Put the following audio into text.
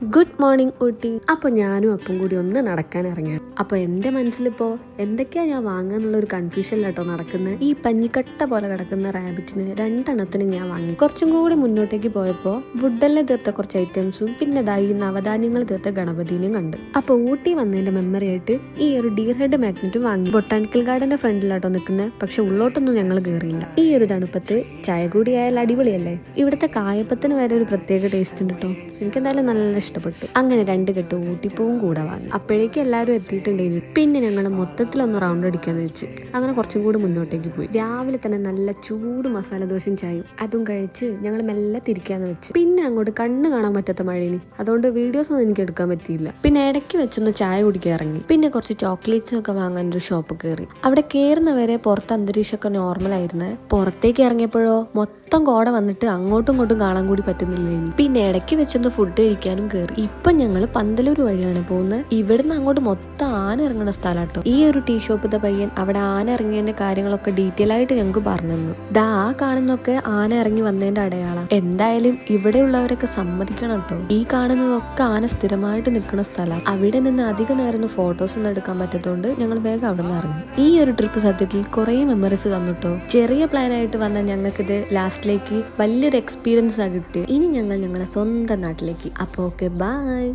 Good morning Ooty. അപ്പോൾ ഞാനും അപ്പം കൂടി ഒന്ന് നടക്കാൻ ഇറങ്ങിയാണ്. അപ്പോൾ എൻ്റെ മനസ്സിലിപ്പോൾ എന്തൊക്കെയാ ഞാൻ വാങ്ങാന്നുള്ളൊരു കൺഫ്യൂഷനിലാട്ടോ നടക്കുന്നത്. ഈ പഞ്ഞിക്കട്ട പോലെ കിടക്കുന്ന റാബിറ്റിന് 2 ഞാൻ വാങ്ങി. കുറച്ചും കൂടി മുന്നോട്ടേക്ക് പോയപ്പോൾ വുഡെല്ലാം തീർത്ത കുറച്ച് ഐറ്റംസും പിന്നെ ഈ നവധാന്യങ്ങൾ തീർത്ത ഗണപതിനെയും കണ്ട്. അപ്പോൾ ഊട്ടി വന്നതിന്റെ മെമ്മറി ആയിട്ട് ഈ ഒരു ഡീർ ഹെഡ് മാഗ്നറ്റും വാങ്ങി. ബൊട്ടാണിക്കൽ ഗാർഡന്റെ ഫ്രണ്ടിലാട്ടോ നിൽക്കുന്നത്. പക്ഷെ ഉള്ളോട്ടൊന്നും ഞങ്ങൾ കയറിയില്ല. ഈ ഒരു തണുപ്പത്ത് ചായ കൂടി ആയാൽ അടിപൊളിയല്ലേ. ഇവിടുത്തെ കായപ്പത്തിന് വരെ ഒരു പ്രത്യേക ടേസ്റ്റ് ഉണ്ട് കേട്ടോ. എനിക്കെന്തായാലും നല്ല ഇഷ്ടപ്പെട്ടു. അങ്ങനെ 2 കെട്ട് ഊട്ടിപ്പൂവും കൂടെ വാങ്ങി. അപ്പോഴേക്കും എല്ലാവരും എത്തിയിട്ടുണ്ടായിരുന്നു. പിന്നെ ഞങ്ങൾ മൊത്തത്തിലൊന്ന് റൗണ്ട് അടിക്കാന്ന് വെച്ച് അങ്ങനെ കുറച്ചും കൂടി മുന്നോട്ടേക്ക് പോയി. രാവിലെ തന്നെ നല്ല ചൂട് മസാല ദോശയും ചായയും അതും കഴിച്ച് ഞങ്ങൾ മെല്ലെ തിരിക്കാന്ന് വെച്ച്. പിന്നെ അങ്ങോട്ട് കണ്ണ് കാണാൻ പറ്റാത്ത മഴയിനി, അതുകൊണ്ട് വീഡിയോസ് ഒന്നും എനിക്ക് എടുക്കാൻ പറ്റിയില്ല. പിന്നെ ഇടയ്ക്ക് വെച്ചൊന്ന് ചായ കുടിക്കാൻ ഇറങ്ങി. പിന്നെ കുറച്ച് ചോക്ലേറ്റ്സ് ഒക്കെ വാങ്ങാൻ ഒരു ഷോപ്പ് കയറി. അവിടെ കയറുന്നവരെ പുറത്ത് അന്തരീക്ഷമൊക്കെ നോർമൽ ആയിരുന്നു. പുറത്തേക്ക് ഇറങ്ങിയപ്പോഴോ മൊത്തം കോട വന്നിട്ട് അങ്ങോട്ടും ഇങ്ങോട്ടും കാണാൻ കൂടി പറ്റുന്നില്ല ഇനി. പിന്നെ ഇടയ്ക്ക് വെച്ചൊന്ന് ഫുഡ് കഴിക്കാനും കയറി. ഇപ്പൊ ഞങ്ങള് പന്തലൂര് വഴിയാണ് പോകുന്നത്. ഇവിടുന്ന് അങ്ങോട്ട് മൊത്തം ആന ഇറങ്ങുന്ന സ്ഥലാട്ടോ. ഈ ഒരു ടീ ഷോപ്പിത്തെ പയ്യൻ അവിടെ ആന ഇറങ്ങിയതിന്റെ കാര്യങ്ങളൊക്കെ ഡീറ്റെയിൽ ആയിട്ട് ഞങ്ങൾക്ക് പറഞ്ഞു തന്നു. ആ കാണുന്നൊക്കെ ആന ഇറങ്ങി വന്നതിന്റെ അടയാളം. എന്തായാലും ഇവിടെയുള്ളവരൊക്കെ സമ്മതിക്കണം കേട്ടോ. ഈ കാണുന്നതൊക്കെ ആന സ്ഥിരമായിട്ട് നിൽക്കുന്ന സ്ഥലം. അവിടെ നിന്ന് അധിക നേരം ഫോട്ടോസ് ഒന്നും എടുക്കാൻ പറ്റത്തോണ്ട് ഞങ്ങൾ വേഗം അവിടെ നിന്ന് ഇറങ്ങി. ഈ ഒരു ട്രിപ്പ് സത്യത്തിൽ കുറെ മെമ്മറീസ് തന്നിട്ടോ. ചെറിയ പ്ലാൻ ആയിട്ട് വന്ന ഞങ്ങൾക്കിത് ലാസ്റ്റിലേക്ക് വലിയൊരു എക്സ്പീരിയൻസ് ആ കിട്ടി. ഇനി ഞങ്ങൾ ഞങ്ങളെ സ്വന്തം നാട്ടിലേക്ക്. അപ്പോൾ ഓക്കെ, ബൈ.